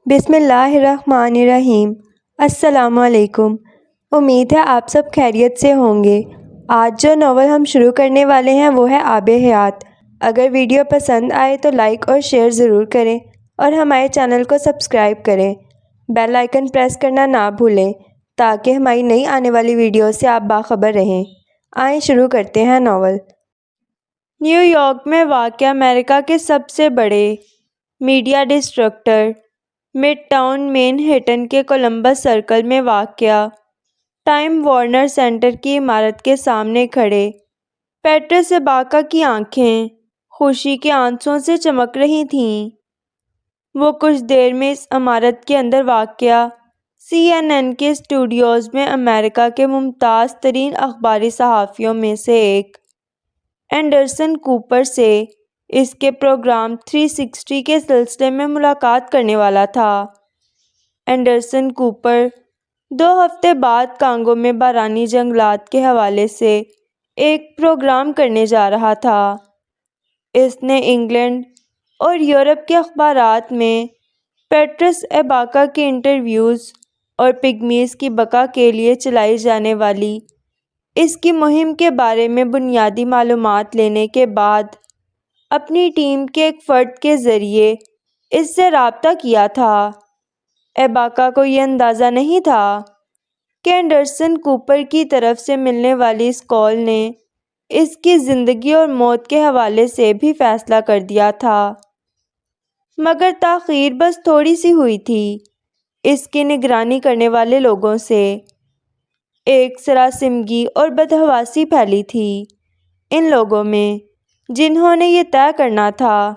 بسم اللہ الرحمن الرحیم۔ السلام علیکم۔ امید ہے آپ سب خیریت سے ہوں گے۔ آج جو ناول ہم شروع کرنے والے ہیں وہ ہے آب حیات۔ اگر ویڈیو پسند آئے تو لائک اور شیئر ضرور کریں اور ہمارے چینل کو سبسکرائب کریں۔ بیل آئیکن پریس کرنا نہ بھولیں تاکہ ہماری نئی آنے والی ویڈیو سے آپ باخبر رہیں۔ آئیں شروع کرتے ہیں ناول۔ نیو یارک میں واقع امریکہ کے سب سے بڑے میڈیا ڈسٹرکٹ مڈ ٹاؤن مین ہیٹن کے کولمبس سرکل میں واقع ٹائم وارنر سینٹر کی عمارت کے سامنے کھڑے پیٹرس ایباکا کی آنکھیں خوشی کے آنسوؤں سے چمک رہی تھیں۔ وہ کچھ دیر میں اس عمارت کے اندر واقع CNN کے اسٹوڈیوز میں امریکہ کے ممتاز ترین اخباری صحافیوں میں سے ایک اینڈرسن کوپر سے اس کے پروگرام 360 کے سلسلے میں ملاقات کرنے والا تھا۔ اینڈرسن کوپر 2 ہفتے بعد کانگو میں بارانی جنگلات کے حوالے سے ایک پروگرام کرنے جا رہا تھا۔ اس نے انگلینڈ اور یورپ کے اخبارات میں پیٹرس ایباکا کے انٹرویوز اور پگمیز کی بقا کے لیے چلائی جانے والی اس کی مہم کے بارے میں بنیادی معلومات لینے کے بعد اپنی ٹیم کے ایک فرد کے ذریعے اس سے رابطہ کیا تھا۔ ایباکا کو یہ اندازہ نہیں تھا کہ اینڈرسن کوپر کی طرف سے ملنے والی اس کال نے اس کی زندگی اور موت کے حوالے سے بھی فیصلہ کر دیا تھا۔ مگر تاخیر بس تھوڑی سی ہوئی تھی۔ اس کی نگرانی کرنے والے لوگوں سے ایک سراسیمگی اور بدحواسی پھیلی تھی۔ ان لوگوں میں جنہوں نے یہ طے کرنا تھا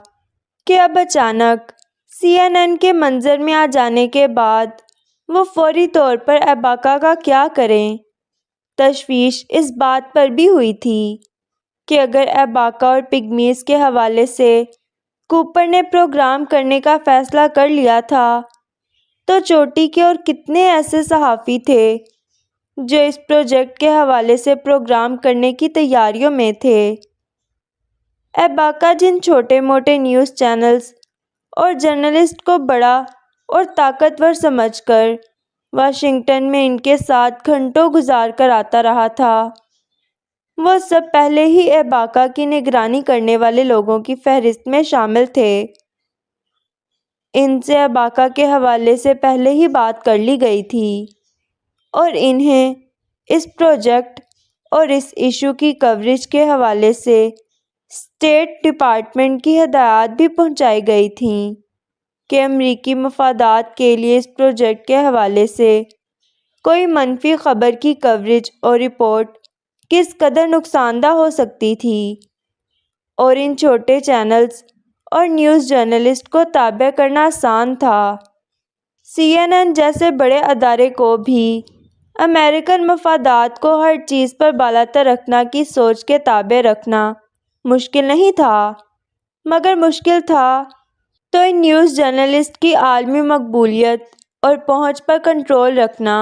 کہ اب اچانک CNN کے منظر میں آ جانے کے بعد وہ فوری طور پر ایباکا کا کیا کریں۔ تشویش اس بات پر بھی ہوئی تھی کہ اگر ایباکا اور پگمیز کے حوالے سے کوپر نے پروگرام کرنے کا فیصلہ کر لیا تھا تو چوٹی کے اور کتنے ایسے صحافی تھے جو اس پروجیکٹ کے حوالے سے پروگرام کرنے کی تیاریوں میں تھے۔ ایباکا جن چھوٹے موٹے نیوز چینلز اور جرنلسٹ کو بڑا اور طاقتور سمجھ کر واشنگٹن میں ان کے ساتھ گھنٹوں گزار کر آتا رہا تھا، وہ سب پہلے ہی ایباکا کی نگرانی کرنے والے لوگوں کی فہرست میں شامل تھے۔ ان سے ایباکا کے حوالے سے پہلے ہی بات کر لی گئی تھی اور انہیں اس پروجیکٹ اور اس ایشو کی کوریج کے حوالے سے اسٹیٹ ڈپارٹمنٹ کی ہدایات بھی پہنچائی گئی تھیں کہ امریکی مفادات کے لیے اس پروجیکٹ کے حوالے سے کوئی منفی خبر کی کوریج اور رپورٹ کس قدر نقصان دہ ہو سکتی تھی، اور ان چھوٹے چینلز اور نیوز جرنلسٹ کو تابع کرنا آسان تھا۔ CNN جیسے بڑے ادارے کو بھی امریکن مفادات کو ہر چیز پر بالاتر رکھنا کی سوچ کے تابع رکھنا مشکل نہیں تھا، مگر مشکل تھا تو ان نیوز جرنلسٹ کی عالمی مقبولیت اور پہنچ پر کنٹرول رکھنا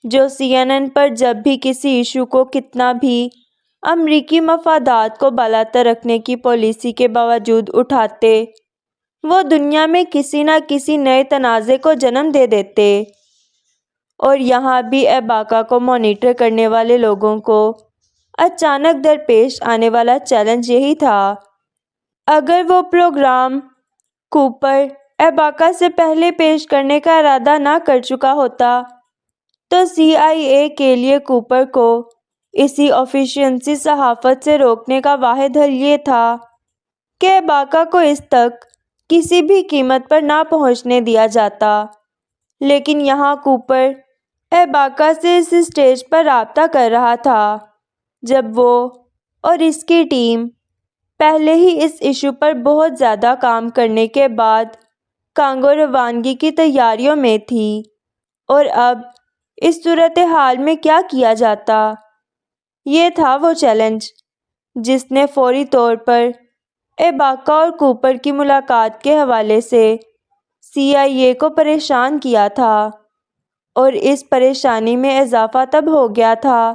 جو CNN پر جب بھی کسی ایشو کو کتنا بھی امریکی مفادات کو بالاتر رکھنے کی پالیسی کے باوجود اٹھاتے، وہ دنیا میں کسی نہ کسی نئے تنازع کو جنم دے دیتے۔ اور یہاں بھی ایباکا کو مانیٹر کرنے والے لوگوں کو اچانک درپیش آنے والا چیلنج یہی تھا۔ اگر وہ پروگرام کوپر ایباکا سے پہلے پیش کرنے کا ارادہ نہ کر چکا ہوتا تو CIA کے لیے کوپر کو اسی افیشینسی صحافت سے روکنے کا واحد حل یہ تھا کہ ایباکا کو اس تک کسی بھی قیمت پر نہ پہنچنے دیا جاتا۔ لیکن یہاں کوپر ایباکا سے اس اسٹیج پر رابطہ کر رہا تھا جب وہ اور اس کی ٹیم پہلے ہی اس ایشو پر بہت زیادہ کام کرنے کے بعد کانگو روانگی کی تیاریوں میں تھی، اور اب اس صورتحال میں کیا کیا جاتا۔ یہ تھا وہ چیلنج جس نے فوری طور پر ایباکا اور کوپر کی ملاقات کے حوالے سے CIA کو پریشان کیا تھا، اور اس پریشانی میں اضافہ تب ہو گیا تھا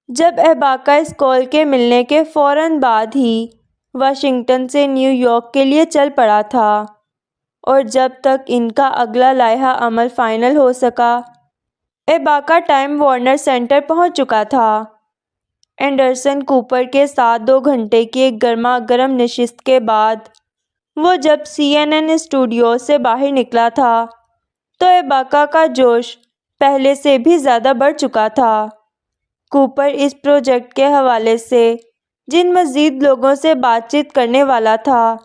جب ایباکا اس کال کے ملنے کے فوراً بعد ہی واشنگٹن سے نیو یارک کے لیے چل پڑا تھا اور جب تک ان کا اگلا لائحہ عمل فائنل ہو سکا، ایباکا ٹائم وارنر سینٹر پہنچ چکا تھا۔ اینڈرسن کوپر کے ساتھ 2 گھنٹے کی ایک گرما گرم نشست کے بعد وہ جب CNN اسٹوڈیوز سے باہر نکلا تھا تو ایباکا کا جوش پہلے سے بھی زیادہ بڑھ چکا تھا۔ کوپر اس پروجیکٹ کے حوالے سے جن مزید لوگوں سے بات چیت کرنے والا تھا،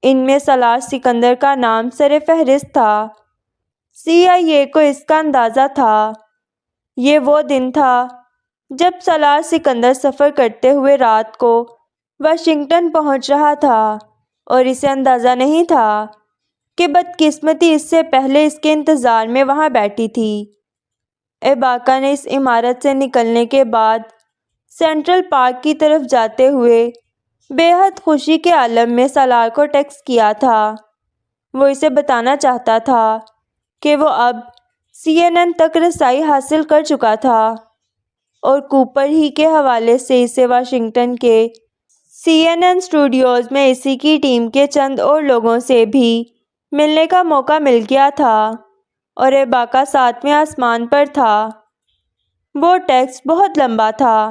ان میں سالار سکندر کا نام سر فہرست تھا۔ CIA کو اس کا اندازہ تھا۔ یہ وہ دن تھا جب سالار سکندر سفر کرتے ہوئے رات کو واشنگٹن پہنچ رہا تھا اور اسے اندازہ نہیں تھا کہ بدقسمتی اس سے پہلے اس کے انتظار میں وہاں بیٹھی تھی۔ ایباکا نے اس عمارت سے نکلنے کے بعد سینٹرل پارک کی طرف جاتے ہوئے بے حد خوشی کے عالم میں سالار کو ٹیکسٹ کیا تھا۔ وہ اسے بتانا چاہتا تھا کہ وہ اب CNN تک رسائی حاصل کر چکا تھا اور کوپر ہی کے حوالے سے اسے واشنگٹن کے CNN اسٹوڈیوز میں اسی کی ٹیم کے چند اور لوگوں سے بھی ملنے کا موقع مل گیا تھا اور ایباکا 7ویں آسمان پر تھا۔ وہ ٹیکسٹ بہت لمبا تھا،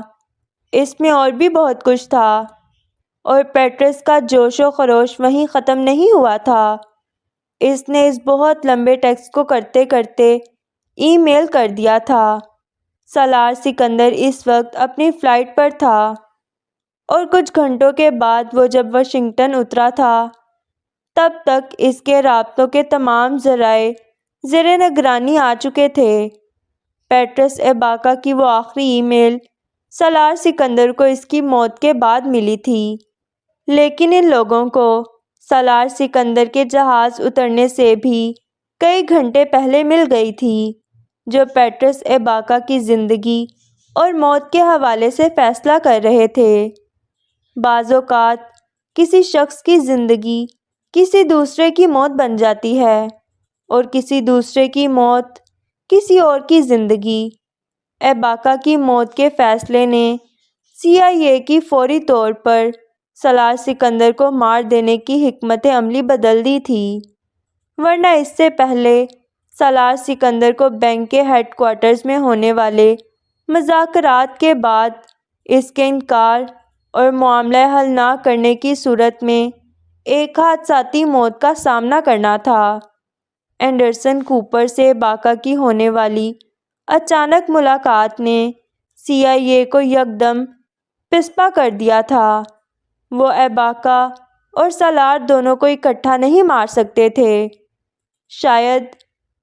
اس میں اور بھی بہت کچھ تھا، اور پیٹرس کا جوش و خروش وہیں ختم نہیں ہوا تھا۔ اس نے اس بہت لمبے ٹیکسٹ کو کرتے کرتے ای میل کر دیا تھا۔ سالار سکندر اس وقت اپنی فلائٹ پر تھا اور کچھ گھنٹوں کے بعد وہ جب واشنگٹن اترا تھا تب تک اس کے رابطوں کے تمام ذرائع زیر نگرانی آ چکے تھے۔ پیٹرس ایباکا کی وہ آخری ای میل سالار سکندر کو اس کی موت کے بعد ملی تھی، لیکن ان لوگوں کو سالار سکندر کے جہاز اترنے سے بھی کئی گھنٹے پہلے مل گئی تھی، جو پیٹرس ایباکا کی زندگی اور موت کے حوالے سے فیصلہ کر رہے تھے۔ بعض اوقات کسی شخص کی زندگی کسی دوسرے کی موت بن جاتی ہے اور کسی دوسرے کی موت کسی اور کی زندگی۔ ایباکا کی موت کے فیصلے نے CIA کی فوری طور پر سالار سکندر کو مار دینے کی حکمت عملی بدل دی تھی، ورنہ اس سے پہلے سالار سکندر کو بینک کے ہیڈ کوارٹرز میں ہونے والے مذاکرات کے بعد اس کے انکار اور معاملہ حل نہ کرنے کی صورت میں ایک حادثاتی موت کا سامنا کرنا تھا۔ اینڈرسن کوپر سے ایباکا کی ہونے والی اچانک ملاقات نے CIA کو یکدم پسپا کر دیا تھا۔ وہ ایباکا اور سالار دونوں کو اکٹھا نہیں مار سکتے تھے، شاید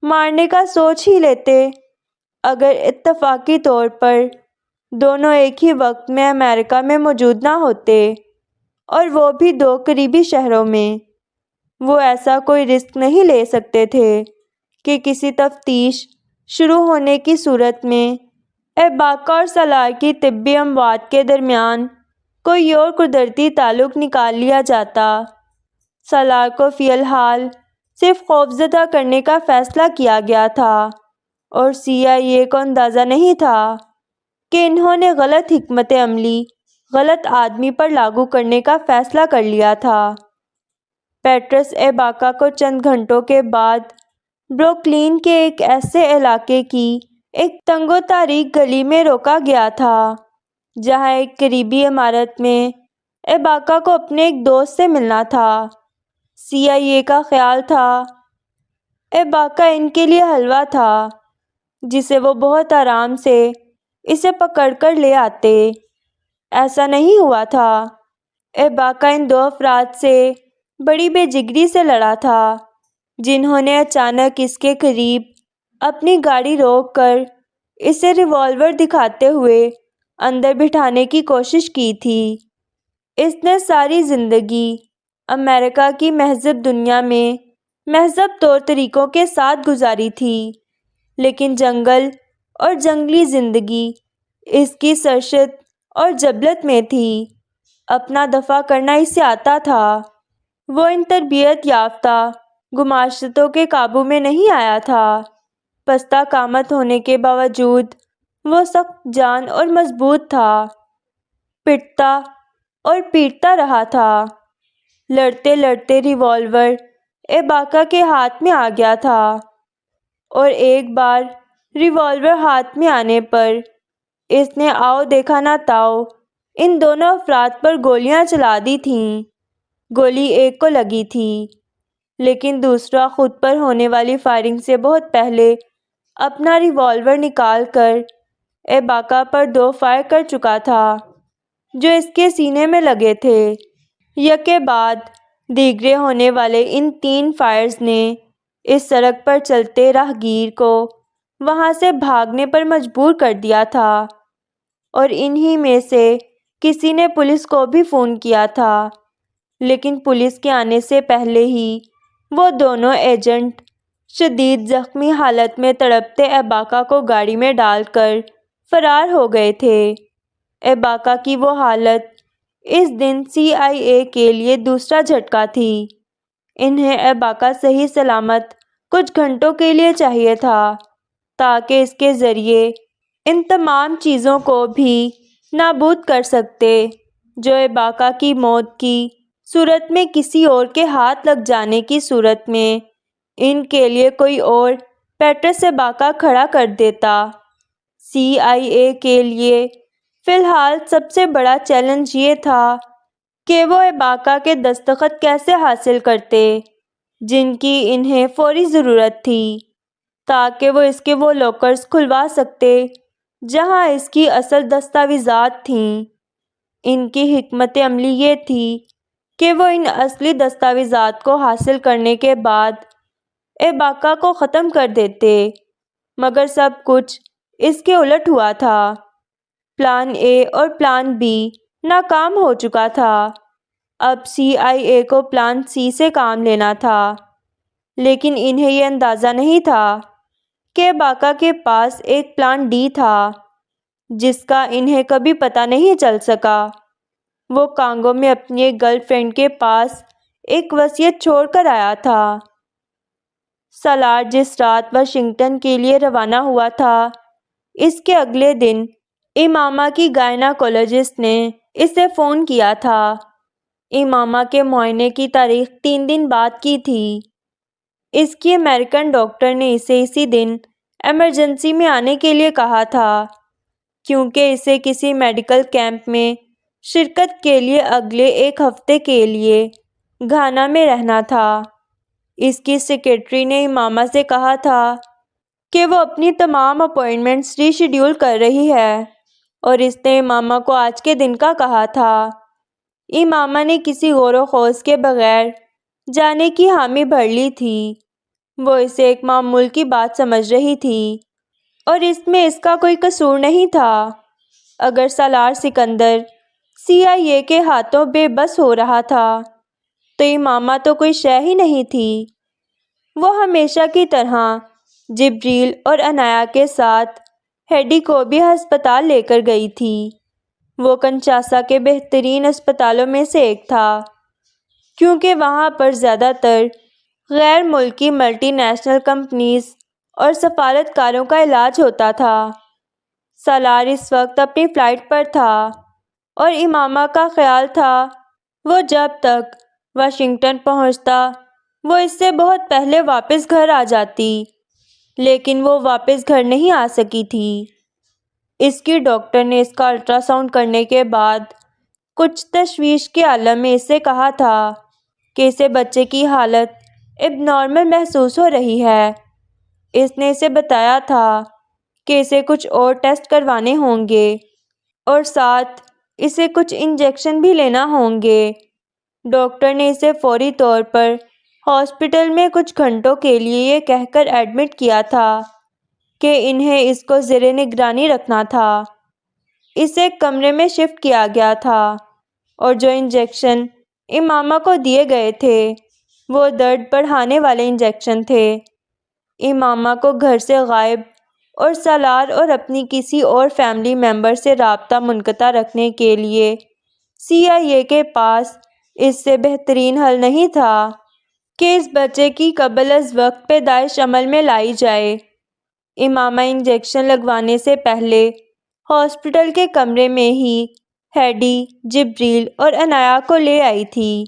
مارنے کا سوچ ہی لیتے اگر اتفاقی طور پر دونوں ایک ہی وقت میں امریکہ میں موجود نہ ہوتے، اور وہ بھی 2 قریبی شہروں میں۔ وہ ایسا کوئی رسک نہیں لے سکتے تھے کہ کسی تفتیش شروع ہونے کی صورت میں ایباکا اور سالار کی طبی اموات کے درمیان کوئی اور قدرتی تعلق نکال لیا جاتا۔ سالار کو فی الحال صرف خوفزدہ کرنے کا فیصلہ کیا گیا تھا اور CIA کو اندازہ نہیں تھا کہ انہوں نے غلط حکمت عملی غلط آدمی پر لاگو کرنے کا فیصلہ کر لیا تھا۔ پیٹرس ایباکا کو چند گھنٹوں کے بعد بروکلین کے ایک ایسے علاقے کی ایک تنگ و تاریک گلی میں روکا گیا تھا جہاں ایک قریبی عمارت میں ایباکا کو اپنے ایک دوست سے ملنا تھا۔ CIA کا خیال تھا ایباکا ان کے لیے حلوہ تھا جسے وہ بہت آرام سے اسے پکڑ کر لے آتے۔ ایسا نہیں ہوا تھا۔ ایباکا ان 2 افراد سے بڑی بے جگری سے لڑا تھا جنہوں نے اچانک اس کے قریب اپنی گاڑی روک کر اسے ریوالور دکھاتے ہوئے اندر بٹھانے کی کوشش کی تھی۔ اس نے ساری زندگی امریکہ کی مہذب دنیا میں مہذب طور طریقوں کے ساتھ گزاری تھی، لیکن جنگل اور جنگلی زندگی اس کی سرشت اور جبلت میں تھی۔ اپنا دفاع کرنا اسے آتا تھا۔ وہ ان تربیت یافتہ گماشتوں کے قابو میں نہیں آیا تھا۔ پستہ قامت ہونے کے باوجود وہ سخت جان اور مضبوط تھا، پٹتا اور پیٹتا رہا تھا۔ لڑتے لڑتے ریوالور ایباکا کے ہاتھ میں آ گیا تھا، اور ایک بار ریوالور ہاتھ میں آنے پر اس نے آؤ دیکھا نہ تاؤ ان دونوں افراد پر گولیاں چلا دی تھیں۔ گولی ایک کو لگی تھی، لیکن دوسرا خود پر ہونے والی فائرنگ سے بہت پہلے اپنا ریوالور نکال کر ایباکا پر 2 فائر کر چکا تھا جو اس کے سینے میں لگے تھے۔ یکے بعد دیگرے ہونے والے ان 3 فائرز نے اس سڑک پر چلتے راہگیر کو وہاں سے بھاگنے پر مجبور کر دیا تھا، اور انہی میں سے کسی نے پولیس کو بھی فون کیا تھا، لیکن پولیس کے آنے سے پہلے ہی وہ دونوں ایجنٹ شدید زخمی حالت میں تڑپتے ایباکا کو گاڑی میں ڈال کر فرار ہو گئے تھے۔ ایباکا کی وہ حالت اس دن CIA کے لیے دوسرا جھٹکا تھی۔ انہیں ایباکا صحیح سلامت کچھ گھنٹوں کے لیے چاہیے تھا تاکہ اس کے ذریعے ان تمام چیزوں کو بھی نابود کر سکتے جو ایباکا کی موت کی صورت میں کسی اور کے ہاتھ لگ جانے کی صورت میں ان کے لیے کوئی اور پیٹرس ایباکا کھڑا کر دیتا۔ CIA کے لیے فی الحال سب سے بڑا چیلنج یہ تھا کہ وہ ایباکا کے دستخط کیسے حاصل کرتے جن کی انہیں فوری ضرورت تھی تاکہ وہ اس کے وہ لاکرز کھلوا سکتے جہاں اس کی اصل دستاویزات تھیں۔ ان کی حکمت عملی یہ تھی کہ وہ ان اصلی دستاویزات کو حاصل کرنے کے بعد ایباکا کو ختم کر دیتے، مگر سب کچھ اس کے الٹ ہوا تھا۔ پلان A اور پلان B ناکام ہو چکا تھا۔ اب CIA کو پلان C سے کام لینا تھا، لیکن انہیں یہ اندازہ نہیں تھا کہ ایباکا کے پاس ایک پلان D تھا جس کا انہیں کبھی پتہ نہیں چل سکا۔ وہ کانگو میں اپنی ایک گرل فرینڈ کے پاس ایک وصیت چھوڑ کر آیا تھا۔ سالار جس رات واشنگٹن کے لیے روانہ ہوا تھا، اس کے اگلے دن امامہ کی گائناکولوجسٹ نے اسے فون کیا تھا۔ امامہ کے معائنے کی تاریخ 3 دن بعد کی تھی۔ اس کی امریکن ڈاکٹر نے اسے اسی دن ایمرجنسی میں آنے کے لیے کہا تھا کیونکہ اسے کسی میڈیکل کیمپ میں شرکت کے لیے اگلے 1 ہفتے کے لیے گھانا میں رہنا تھا۔ اس کی سیکریٹری نے امامہ سے کہا تھا کہ وہ اپنی تمام اپائنٹمنٹس ری شیڈیول کر رہی ہے، اور اس نے امامہ کو آج کے دن کا کہا تھا۔ امامہ نے کسی غور و خوض کے بغیر جانے کی حامی بھر لی تھی۔ وہ اسے ایک معمول کی بات سمجھ رہی تھی، اور اس میں اس کا کوئی قصور نہیں تھا۔ اگر سالار سکندر CIA کے ہاتھوں بے بس ہو رہا تھا تو امامہ تو کوئی شے ہی نہیں تھی۔ وہ ہمیشہ کی طرح جبریل اور عنایا کے ساتھ ہیڈی کو بھی ہسپتال لے کر گئی تھی۔ وہ کنشاسا کے بہترین اسپتالوں میں سے ایک تھا کیونکہ وہاں پر زیادہ تر غیر ملکی ملٹی نیشنل کمپنیز اور سفارتکاروں کا علاج ہوتا تھا۔ سالار اس وقت اپنی فلائٹ پر تھا، اور امامہ کا خیال تھا وہ جب تک واشنگٹن پہنچتا وہ اس سے بہت پہلے واپس گھر آ جاتی، لیکن وہ واپس گھر نہیں آ سکی تھی۔ اس کی ڈاکٹر نے اس کا الٹرا ساؤنڈ کرنے کے بعد کچھ تشویش کے عالم میں اسے کہا تھا کہ اسے بچے کی حالت اب نارمل محسوس ہو رہی ہے۔ اس نے اسے بتایا تھا کہ اسے کچھ اور ٹیسٹ کروانے ہوں گے اور ساتھ اسے کچھ انجیکشن بھی لینا ہوں گے۔ ڈاکٹر نے اسے فوری طور پر ہاسپٹل میں کچھ گھنٹوں کے لیے یہ کہہ کر ایڈمٹ کیا تھا کہ انہیں اس کو زیر نگرانی رکھنا تھا۔ اسے ایک کمرے میں شفٹ کیا گیا تھا، اور جو انجیکشن امامہ کو دیے گئے تھے وہ درد بڑھانے والے انجیکشن تھے۔ امامہ کو گھر سے غائب اور سالار اور اپنی کسی اور فیملی ممبر سے رابطہ منقطع رکھنے کے لیے CIA کے پاس اس سے بہترین حل نہیں تھا کہ اس بچے کی قبل از وقت پیدائش عمل میں لائی جائے۔ امامہ انجیکشن لگوانے سے پہلے ہاسپٹل کے کمرے میں ہی ہیڈی، جبریل اور عنایا کو لے آئی تھی۔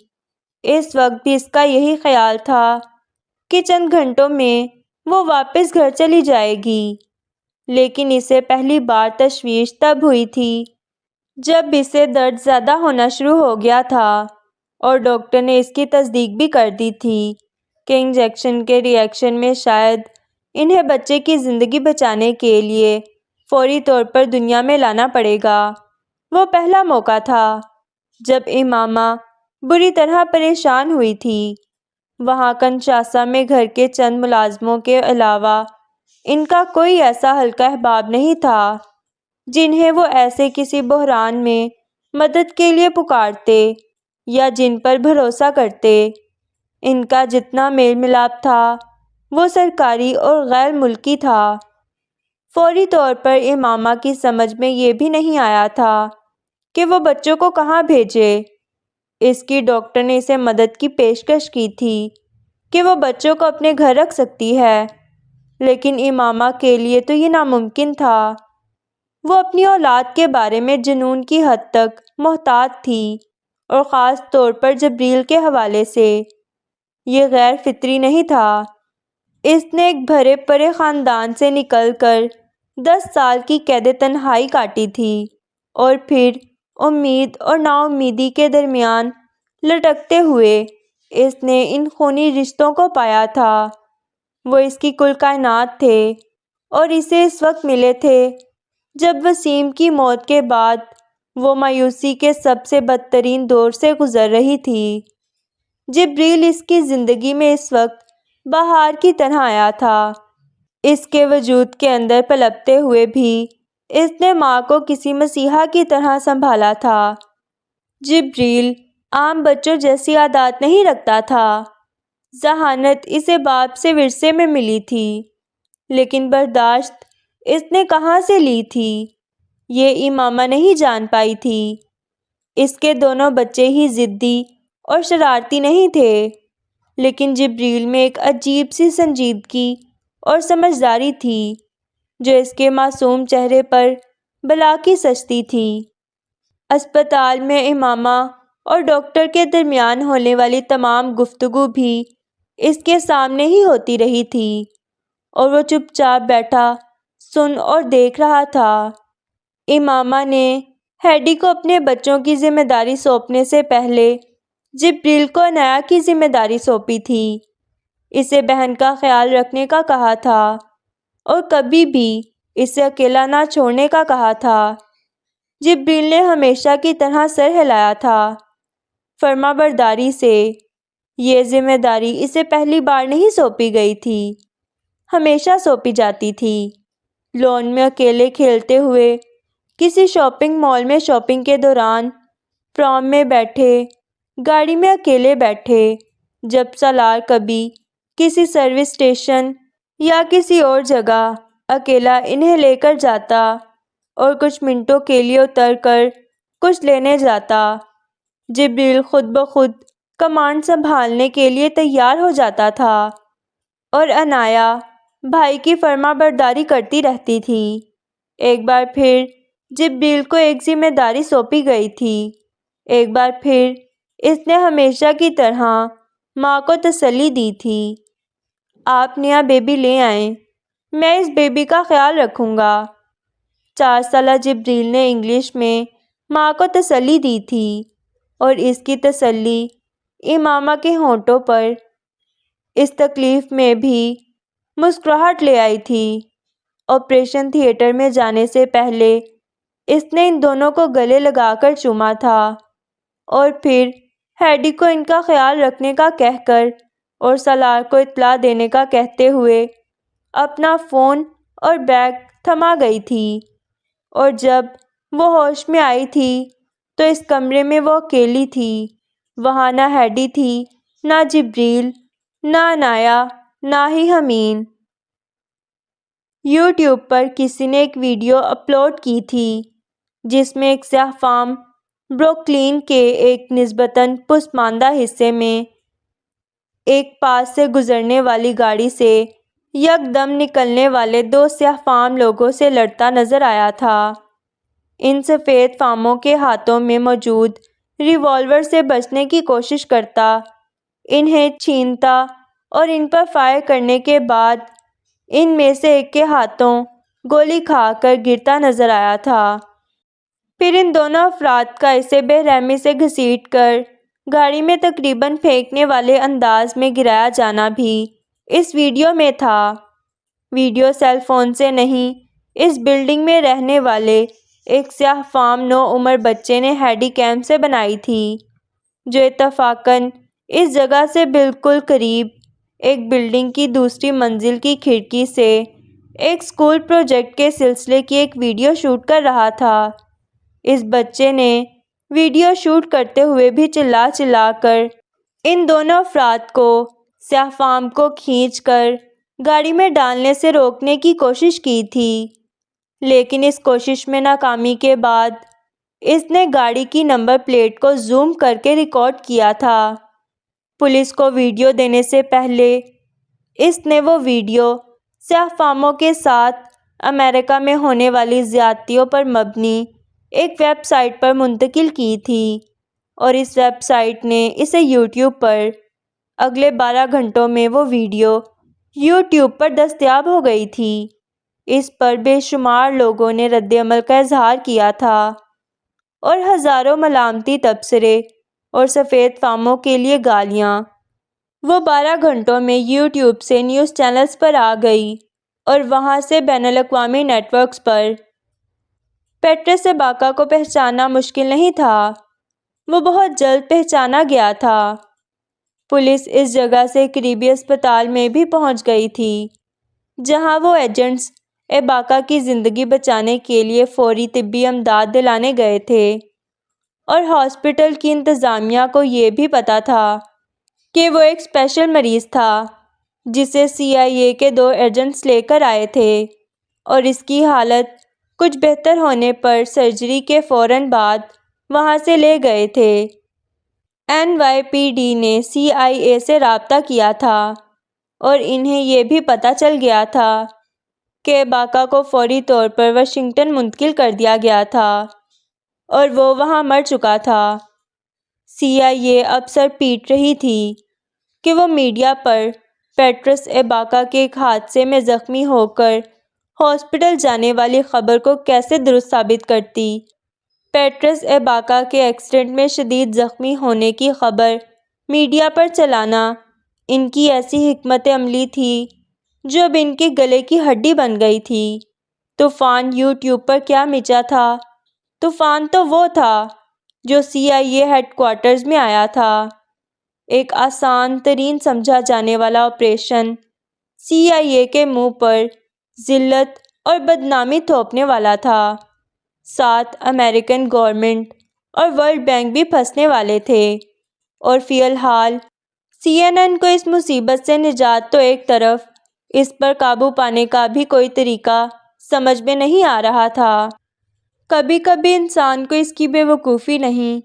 اس وقت بھی اس کا یہی خیال تھا کہ چند گھنٹوں میں وہ واپس گھر چلی جائے گی، لیکن اسے پہلی بار تشویش تب ہوئی تھی جب اسے درد زیادہ ہونا شروع ہو گیا تھا اور ڈاکٹر نے اس کی تصدیق بھی کر دی تھی کہ انجیکشن کے ری ایکشن میں شاید انہیں بچے کی زندگی بچانے کے لیے فوری طور پر دنیا میں لانا پڑے گا۔ وہ پہلا موقع تھا جب امامہ بری طرح پریشان ہوئی تھی۔ وہاں کنشاسا میں گھر کے چند ملازموں کے علاوہ ان کا کوئی ایسا ہلکا احباب نہیں تھا جنہیں وہ ایسے کسی بحران میں مدد کے لیے پکارتے یا جن پر بھروسہ کرتے۔ ان کا جتنا میل ملاپ تھا وہ سرکاری اور غیر ملکی تھا۔ فوری طور پر امامہ کی سمجھ میں یہ بھی نہیں آیا تھا کہ وہ بچوں کو کہاں بھیجے۔ اس کی ڈاکٹر نے اسے مدد کی پیشکش کی تھی کہ وہ بچوں کو اپنے گھر رکھ سکتی ہے، لیکن امامہ کے لیے تو یہ ناممکن تھا۔ وہ اپنی اولاد کے بارے میں جنون کی حد تک محتاط تھی اور خاص طور پر جبریل کے حوالے سے۔ یہ غیر فطری نہیں تھا۔ اس نے ایک بھرے پڑے خاندان سے نکل کر 10 سال کی قید تنہائی کاٹی تھی اور پھر امید اور نا امیدی کے درمیان لٹکتے ہوئے اس نے ان خونی رشتوں کو پایا تھا۔ وہ اس کی کل کائنات تھے اور اسے اس وقت ملے تھے جب وسیم کی موت کے بعد وہ مایوسی کے سب سے بدترین دور سے گزر رہی تھی۔ جبریل اس کی زندگی میں اس وقت بہار کی طرح آیا تھا۔ اس کے وجود کے اندر پلپتے ہوئے بھی اس نے ماں کو کسی مسیحا کی طرح سنبھالا تھا۔ جبریل عام بچوں جیسی عادات نہیں رکھتا تھا۔ ذہانت اسے باپ سے ورثے میں ملی تھی، لیکن برداشت اس نے کہاں سے لی تھی یہ امامہ نہیں جان پائی تھی۔ اس کے دونوں بچے ہی ضدی اور شرارتی نہیں تھے، لیکن جبریل میں ایک عجیب سی سنجیدگی اور سمجھداری تھی جو اس کے معصوم چہرے پر بلا کی سجتی تھی۔ اسپتال میں امامہ اور ڈاکٹر کے درمیان ہونے والی تمام گفتگو بھی اس کے سامنے ہی ہوتی رہی تھی اور وہ چپ چاپ بیٹھا سن اور دیکھ رہا تھا۔ امامہ نے ہیڈی کو اپنے بچوں کی ذمہ داری سونپنے سے پہلے جبریل کو عنایا کی ذمہ داری سونپی تھی۔ اسے بہن کا خیال رکھنے کا کہا تھا اور کبھی بھی اسے اکیلا نہ چھوڑنے کا کہا تھا۔ جبریل نے ہمیشہ کی طرح سر ہلایا تھا، فرما برداری سے۔ یہ ذمہ داری اسے پہلی بار نہیں سونپی گئی تھی، ہمیشہ سونپی جاتی تھی۔ لون میں اکیلے کھیلتے ہوئے، کسی شاپنگ مال میں شاپنگ کے دوران، پرام میں بیٹھے، گاڑی میں اکیلے بیٹھے، جب سالار کبھی کسی سروس اسٹیشن یا کسی اور جگہ اکیلا انہیں لے کر جاتا اور کچھ منٹوں کے لیے اتر کر کچھ لینے جاتا، جبریل خود بخود کمانڈ سنبھالنے کے لیے تیار ہو جاتا تھا اور عنایا بھائی کی فرما برداری کرتی رہتی تھی۔ ایک بار پھر جبریل کو ایک ذمہ داری سونپی گئی تھی۔ ایک بار پھر اس نے ہمیشہ کی طرح ماں کو تسلی دی تھی، آپ نیا بیبی لے آئیں، میں اس بیبی کا خیال رکھوں گا۔ 4 سالہ جبریل نے انگلش میں ماں کو تسلی دی تھی اور اس کی تسلی امامہ کے ہونٹوں پر اس تکلیف میں بھی مسکراہٹ لے آئی تھی۔ آپریشن تھیٹر میں جانے سے پہلے اس نے ان دونوں کو گلے لگا کر چوما تھا اور پھر ہیڈی کو ان کا خیال رکھنے کا کہہ کر اور سالار کو اطلاع دینے کا کہتے ہوئے اپنا فون اور بیگ تھما گئی تھی، اور جب وہ ہوش میں آئی تھی تو اس کمرے میں وہ اکیلی تھی۔ وہاں نہ ہیڈی تھی، نہ جبریل، نہ عنایا، نہ ہی حمین۔ یوٹیوب پر کسی نے ایک ویڈیو اپلوڈ کی تھی جس میں ایک سیاہ فام بروکلین کے ایک نسبتاً پسماندہ حصے میں ایک پاس سے گزرنے والی گاڑی سے یکدم نکلنے والے 2 سیاہ فام لوگوں سے لڑتا نظر آیا تھا۔ ان سفید فاموں کے ہاتھوں میں موجود ریوالور سے بچنے کی کوشش کرتا، انہیں چھینتا اور ان پر فائر کرنے کے بعد ان میں سے ایک کے ہاتھوں گولی کھا کر گرتا نظر آیا تھا۔ پھر ان دونوں افراد کا اسے بے رحمی سے گھسیٹ کر گاڑی میں تقریباً پھینکنے والے انداز میں گرایا جانا بھی اس ویڈیو میں تھا۔ ویڈیو سیل فون سے نہیں، اس بلڈنگ میں رہنے والے ایک سیاہ فام 9 عمر بچے نے ہینڈی کیم سے بنائی تھی، جو اتفاقاً اس جگہ سے بالکل قریب ایک بلڈنگ کی دوسری منزل کی کھڑکی سے ایک اسکول پروجیکٹ کے سلسلے کی ایک ویڈیو شوٹ کر رہا تھا۔ اس بچے نے ویڈیو شوٹ کرتے ہوئے بھی چلا چلا کر ان دونوں افراد کو سیاہ فام کو کھینچ کر گاڑی میں ڈالنے سے روکنے کی کوشش کی تھی، لیکن اس کوشش میں ناکامی کے بعد اس نے گاڑی کی نمبر پلیٹ کو زوم کر کے ریکارڈ کیا تھا۔ پولیس کو ویڈیو دینے سے پہلے اس نے وہ ویڈیو سیاہ فاموں کے ساتھ امریکہ میں ہونے والی زیادتیوں پر مبنی ایک ویب سائٹ پر منتقل کی تھی، اور اس ویب سائٹ نے اسے یوٹیوب پر اگلے 12 گھنٹوں میں وہ ویڈیو یوٹیوب پر دستیاب ہو گئی تھی۔ اس پر بے شمار لوگوں نے رد عمل کا اظہار کیا تھا اور ہزاروں ملامتی تبصرے اور سفید فاموں کے لیے گالیاں۔ وہ 12 گھنٹوں میں یوٹیوب سے نیوز چینلز پر آ گئی اور وہاں سے بین الاقوامی نیٹ ورکس پر۔ پیٹرس اباکا کو پہچاننا مشکل نہیں تھا، وہ بہت جلد پہچانا گیا تھا۔ پولیس اس جگہ سے قریبی اسپتال میں بھی پہنچ گئی تھی، جہاں وہ ایجنٹس اباکا کی زندگی بچانے کے لیے فوری طبی امداد دلانے گئے تھے، اور ہاسپٹل کی انتظامیہ کو یہ بھی پتہ تھا کہ وہ ایک اسپیشل مریض تھا جسے CIA کے 2 ایجنٹس لے کر آئے تھے، اور اس کی حالت کچھ بہتر ہونے پر سرجری کے فوراً بعد وہاں سے لے گئے تھے۔ NYPD نے CIA سے رابطہ کیا تھا اور انہیں یہ بھی پتہ چل گیا تھا کہ اباکا کو فوری طور پر واشنگٹن منتقل کر دیا گیا تھا اور وہ وہاں مر چکا تھا۔ CIA اب سر پیٹ رہی تھی کہ وہ میڈیا پر پیٹرس اباکا کے ایک حادثے میں زخمی ہو کر ہاسپٹل جانے والی خبر کو کیسے درست ثابت کرتی۔ پیٹرس اباکا کے ایکسیڈنٹ میں شدید زخمی ہونے کی خبر میڈیا پر چلانا ان کی ایسی حکمت عملی تھی جو اب ان کے گلے کی ہڈی بن گئی تھی۔ طوفان یوٹیوب پر کیا مچا تھا؟ طوفان تو وہ تھا جو CIA ہیڈ کوارٹرز میں آیا تھا، ایک آسان ترین سمجھا جانے والا آپریشن، CIA کے منہ پر ذلت اور بدنامی تھوپنے والا تھا۔ ساتھ امریکن گورنمنٹ اور ورلڈ بینک بھی پھنسنے والے تھے، اور فی الحال CNN کو اس مصیبت سے نجات تو ایک طرف، اس پر قابو پانے کا بھی کوئی طریقہ سمجھ میں نہیں آ رہا تھا۔ کبھی کبھی انسان کو اس کی بے وقوفی نہیں،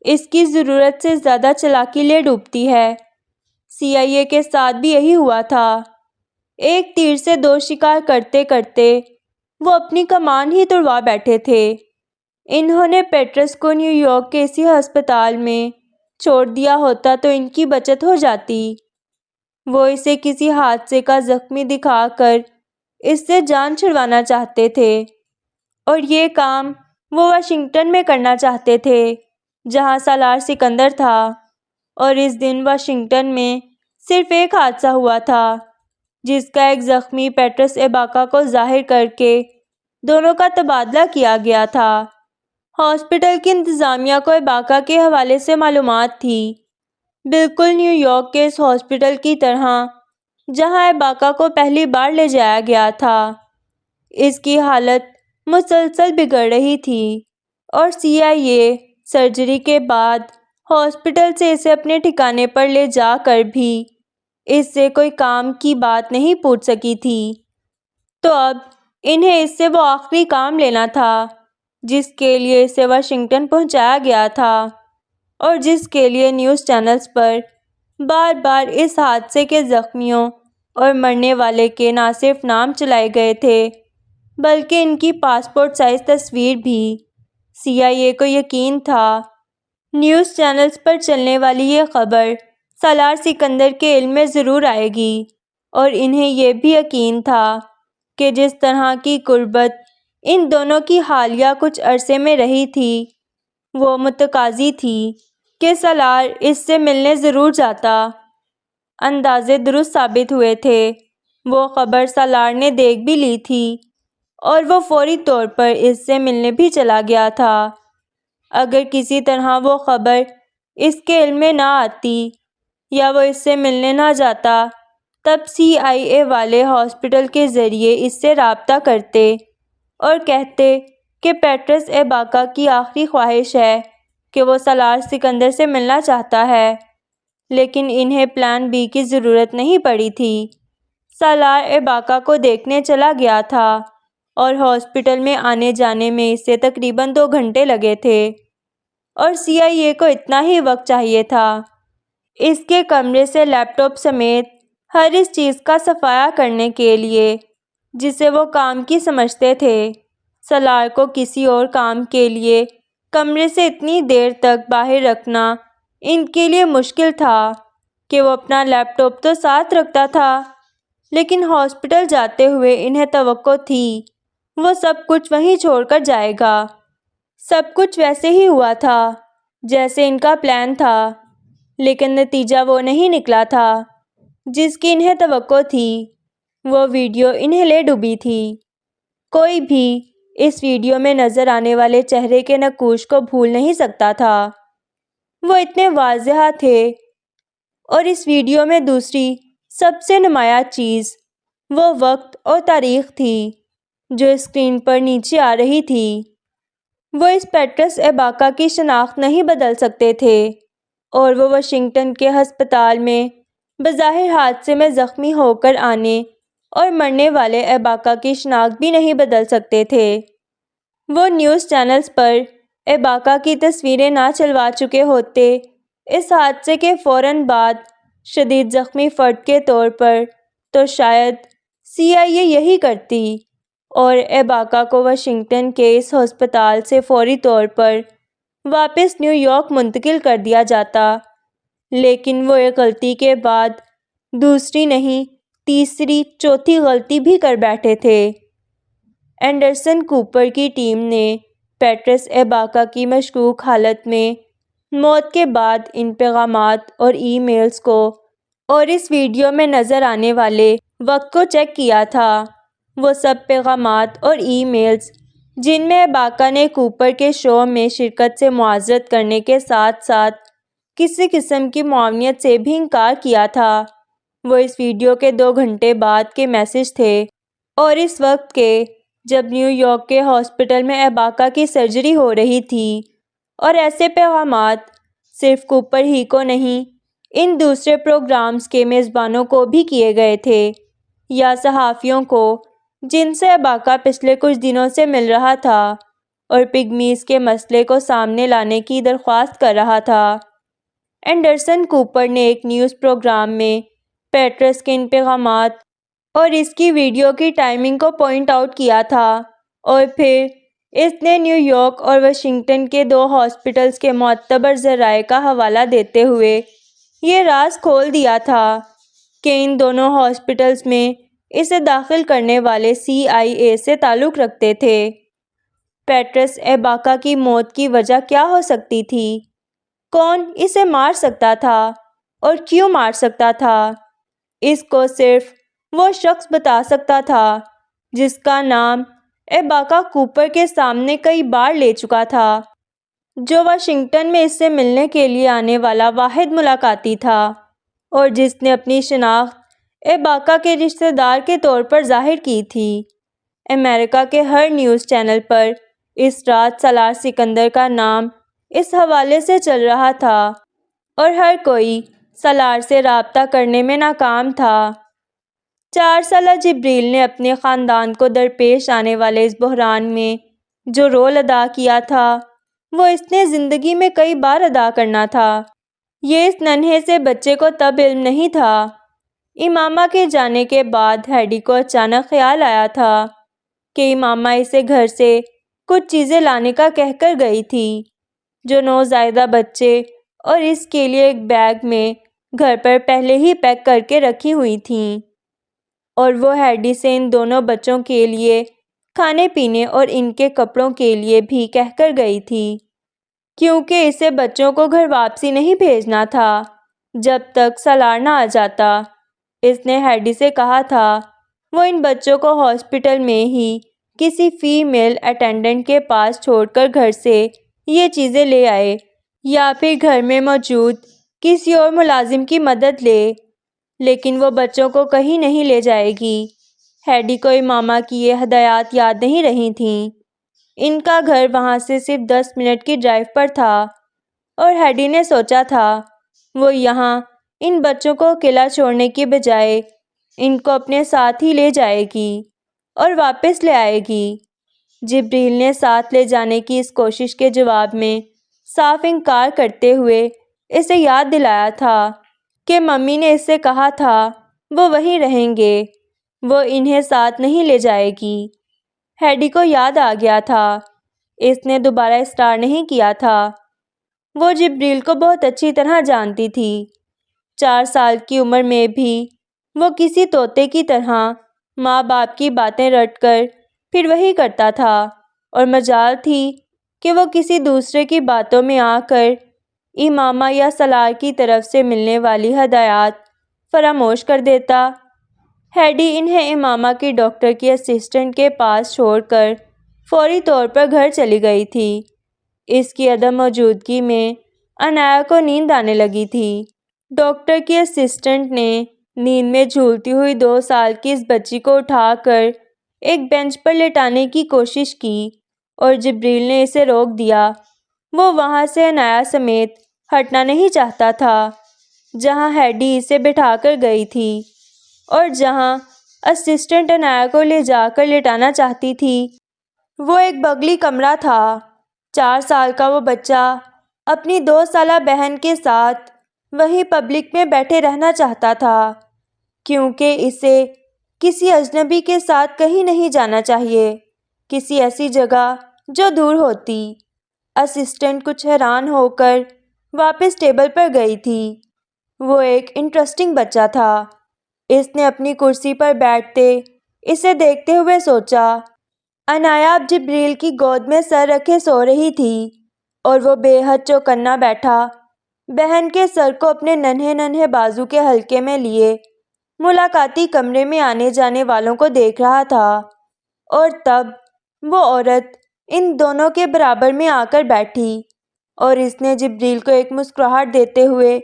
اس کی ضرورت سے زیادہ چالاکی لے ڈوبتی ہے۔ CIA کے ساتھ بھی یہی ہوا تھا۔ ایک تیر سے 2 شکار کرتے کرتے وہ اپنی کمان ہی توڑوا بیٹھے تھے۔ انہوں نے پیٹرس کو نیو یارک کے اسی ہسپتال میں چھوڑ دیا ہوتا تو ان کی بچت ہو جاتی۔ وہ اسے کسی حادثے کا زخمی دکھا کر اس سے جان چھڑوانا چاہتے تھے، اور یہ کام وہ واشنگٹن میں کرنا چاہتے تھے جہاں سالار سکندر تھا، اور اس دن واشنگٹن میں صرف ایک حادثہ ہوا تھا جس کا ایک زخمی پیٹرس اباکا کو ظاہر کر کے دونوں کا تبادلہ کیا گیا تھا۔ ہاسپٹل کی انتظامیہ کو اباکا کے حوالے سے معلومات تھی، بالکل نیو یارک کے اس ہاسپٹل کی طرح جہاں اباکا کو پہلی بار لے جایا گیا تھا۔ اس کی حالت مسلسل بگڑ رہی تھی، اور CIA سرجری کے بعد ہاسپٹل سے اسے اپنے ٹھکانے پر لے جا کر بھی اس سے کوئی کام کی بات نہیں پوچھ سکی تھی۔ تو اب انہیں اس سے وہ آخری کام لینا تھا جس کے لیے اسے واشنگٹن پہنچایا گیا تھا، اور جس کے لیے نیوز چینلز پر بار بار اس حادثے کے زخمیوں اور مرنے والے کے نہ صرف نام چلائے گئے تھے بلکہ ان کی پاسپورٹ سائز تصویر بھی۔ CIA کو یقین تھا نیوز چینلز پر چلنے والی یہ خبر سالار سکندر کے علم میں ضرور آئے گی، اور انہیں یہ بھی یقین تھا کہ جس طرح کی قربت ان دونوں کی حالیہ کچھ عرصے میں رہی تھی وہ متقاضی تھی کہ سالار اس سے ملنے ضرور جاتا۔ اندازے درست ثابت ہوئے تھے۔ وہ خبر سالار نے دیکھ بھی لی تھی اور وہ فوری طور پر اس سے ملنے بھی چلا گیا تھا۔ اگر کسی طرح وہ خبر اس کے علم میں نہ آتی یا وہ اس سے ملنے نہ جاتا تب CIA والے ہاسپٹل کے ذریعے اس سے رابطہ کرتے اور کہتے کہ پیٹرس ایباکا کی آخری خواہش ہے کہ وہ سالار سکندر سے ملنا چاہتا ہے، لیکن انہیں پلان بی کی ضرورت نہیں پڑی تھی۔ سالار ایباکا کو دیکھنے چلا گیا تھا اور ہاسپٹل میں آنے جانے میں اسے تقریباً 2 گھنٹے لگے تھے، اور CIA کو اتنا ہی وقت چاہیے تھا اس کے کمرے سے لیپ ٹاپ سمیت ہر اس چیز کا صفایا کرنے کے لیے جسے وہ کام کی سمجھتے تھے۔ سالار کو کسی اور کام کے لیے کمرے سے اتنی دیر تک باہر رکھنا ان کے لیے مشکل تھا کہ وہ اپنا لیپ ٹاپ تو ساتھ رکھتا تھا، لیکن ہاسپٹل جاتے ہوئے انہیں توقع تھی وہ سب کچھ وہیں چھوڑ کر جائے گا۔ سب کچھ ویسے ہی ہوا تھا جیسے ان کا پلان تھا، لیکن نتیجہ وہ نہیں نکلا تھا جس کی انہیں توقع تھی۔ وہ ویڈیو انہیں لے ڈوبی تھی۔ کوئی بھی اس ویڈیو میں نظر آنے والے چہرے کے نقوش کو بھول نہیں سکتا تھا، وہ اتنے واضح تھے۔ اور اس ویڈیو میں دوسری سب سے نمایاں چیز وہ وقت اور تاریخ تھی جو اسکرین پر نیچے آ رہی تھی۔ وہ اس پیٹرس ایباکا کی شناخت نہیں بدل سکتے تھے، اور وہ واشنگٹن کے ہسپتال میں بظاہر حادثے میں زخمی ہو کر آنے اور مرنے والے ایباکا کی شناخت بھی نہیں بدل سکتے تھے۔ وہ نیوز چینلز پر ایباکا کی تصویریں نہ چلوا چکے ہوتے اس حادثے کے فوراً بعد شدید زخمی فرد کے طور پر، تو شاید CIA یہی کرتی اور ایباکا کو واشنگٹن کے اس ہسپتال سے فوری طور پر واپس نیو یارک منتقل کر دیا جاتا۔ لیکن وہ ایک غلطی کے بعد دوسری نہیں، تیسری چوتھی غلطی بھی کر بیٹھے تھے۔ اینڈرسن کوپر کی ٹیم نے پیٹرس ایباکا کی مشکوک حالت میں موت کے بعد ان پیغامات اور ای میلز کو اور اس ویڈیو میں نظر آنے والے وقت کو چیک کیا تھا۔ وہ سب پیغامات اور ای میلز جن میں ایباکا نے کوپر کے شو میں شرکت سے معذرت کرنے کے ساتھ ساتھ کسی قسم کی معاونت سے بھی انکار کیا تھا، وہ اس ویڈیو کے 2 گھنٹے بعد کے میسج تھے، اور اس وقت کے جب نیو یارک کے ہاسپٹل میں ایباکا کی سرجری ہو رہی تھی۔ اور ایسے پیغامات صرف کوپر ہی کو نہیں، ان دوسرے پروگرامز کے میزبانوں کو بھی کیے گئے تھے، یا صحافیوں کو جن سے ایباکا پچھلے کچھ دنوں سے مل رہا تھا اور پگمیز کے مسئلے کو سامنے لانے کی درخواست کر رہا تھا۔ اینڈرسن کوپر نے ایک نیوز پروگرام میں پیٹرس کے ان پیغامات اور اس کی ویڈیو کی ٹائمنگ کو پوائنٹ آؤٹ کیا تھا، اور پھر اس نے نیو یارک اور واشنگٹن کے 2 ہاسپٹلز کے معتبر ذرائع کا حوالہ دیتے ہوئے یہ راز کھول دیا تھا کہ ان دونوں ہاسپٹلز میں اسے داخل کرنے والے CIA سے تعلق رکھتے تھے۔ پیٹرس ایباکا کی موت کی وجہ کیا ہو سکتی تھی؟ کون اسے مار سکتا تھا اور کیوں مار سکتا تھا؟ اس کو صرف وہ شخص بتا سکتا تھا جس کا نام ایباکا کوپر کے سامنے کئی بار لے چکا تھا، جو واشنگٹن میں اس سے ملنے کے لیے آنے والا واحد ملاقاتی تھا، اور جس نے اپنی شناخت ایباکا کے رشتہ دار کے طور پر ظاہر کی تھی۔ امریکہ کے ہر نیوز چینل پر اس رات سالار سکندر کا نام اس حوالے سے چل رہا تھا، اور ہر کوئی سالار سے رابطہ کرنے میں ناکام تھا۔ 4 سالہ جبریل نے اپنے خاندان کو درپیش آنے والے اس بحران میں جو رول ادا کیا تھا وہ اس نے زندگی میں کئی بار ادا کرنا تھا۔ یہ اس ننھے سے بچے کو تب علم نہیں تھا۔ امامہ کے جانے کے بعد ہیڈی کو اچانک خیال آیا تھا کہ امامہ اسے گھر سے کچھ چیزیں لانے کا کہہ کر گئی تھی جو نوزائیدہ بچے اور اس کے لیے ایک بیگ میں گھر پر پہلے ہی پیک کر کے رکھی ہوئی تھیں، اور وہ ہیڈی سے ان دونوں بچوں کے لیے کھانے پینے اور ان کے کپڑوں کے لیے بھی کہہ کر گئی تھی، کیونکہ اسے بچوں کو گھر واپسی نہیں بھیجنا تھا جب تک سالار نہ آ جاتا۔ اس نے ہیڈی سے کہا تھا وہ ان بچوں کو ہاسپٹل میں ہی کسی فیمیل اٹینڈنٹ کے پاس چھوڑ کر گھر سے یہ چیزیں لے آئے، یا پھر گھر میں موجود کسی اور ملازم کی مدد لے، لیکن وہ بچوں کو کہیں نہیں لے جائے گی۔ ہیڈی کو ماما کی یہ ہدایات یاد نہیں رہی تھیں۔ ان کا گھر وہاں سے صرف 10 منٹ کی ڈرائیو پر تھا، اور ہیڈی نے سوچا تھا وہ یہاں ان بچوں کو اکیلا چھوڑنے کی بجائے ان کو اپنے ساتھ ہی لے جائے گی اور واپس لے آئے گی۔ جبریل نے ساتھ لے جانے کی اس کوشش کے جواب میں صاف انکار کرتے ہوئے اسے یاد دلایا تھا کہ ممی نے اس سے کہا تھا وہ وہیں رہیں گے، وہ انہیں ساتھ نہیں لے جائے گی۔ ہیڈی کو یاد آ گیا تھا، اس نے دوبارہ اسٹارٹ نہیں کیا تھا۔ وہ جبریل کو بہت اچھی طرح جانتی تھی۔ 4 سال کی عمر میں بھی وہ کسی طوطے کی طرح ماں باپ کی باتیں رٹ کر پھر وہی کرتا تھا، اور مجال تھی کہ وہ کسی دوسرے کی باتوں میں آ کر امامہ یا سالار کی طرف سے ملنے والی ہدایات فراموش کر دیتا۔ ہیڈی انہیں امامہ کی ڈاکٹر کی اسسٹنٹ کے پاس چھوڑ کر فوری طور پر گھر چلی گئی تھی۔ اس کی عدم موجودگی میں عنایا کو نیند آنے لگی تھی۔ ڈاکٹر کی اسسٹنٹ نے نیند میں جھولتی ہوئی 2 سال کی اس بچی کو اٹھا کر ایک بینچ پر لٹانے کی کوشش کی، اور جبریل نے اسے روک دیا۔ وہ وہاں سے عنایا سمیت ہٹنا نہیں چاہتا تھا جہاں ہیڈی اسے بٹھا کر گئی تھی، اور جہاں اسسٹنٹ عنایا کو لے جا کر لٹانا چاہتی تھی وہ ایک بغلی کمرہ تھا۔ 4 سال کا وہ بچہ اپنی 2 سالہ بہن کے ساتھ وہیں پبلک میں بیٹھے رہنا چاہتا تھا، کیونکہ اسے کسی اجنبی کے ساتھ کہیں نہیں جانا چاہیے، کسی ایسی جگہ جو دور ہوتی۔ اسسٹنٹ کچھ حیران ہو کر واپس ٹیبل پر گئی تھی۔ وہ ایک انٹرسٹنگ بچہ تھا۔ اس نے اپنی کرسی پر بیٹھتے اسے دیکھتے ہوئے سوچا۔ عنایا اب جبریل کی گود میں سر رکھے سو رہی تھی، اور وہ بے حد چوکنا بیٹھا بہن کے سر کو اپنے ننھے ننھے بازو کے حلقے میں لیے ملاقاتی کمرے میں آنے جانے والوں کو دیکھ رہا تھا، اور تب وہ عورت ان دونوں کے برابر میں آ کر بیٹھی، اور اس نے جبریل کو ایک مسکراہٹ دیتے ہوئے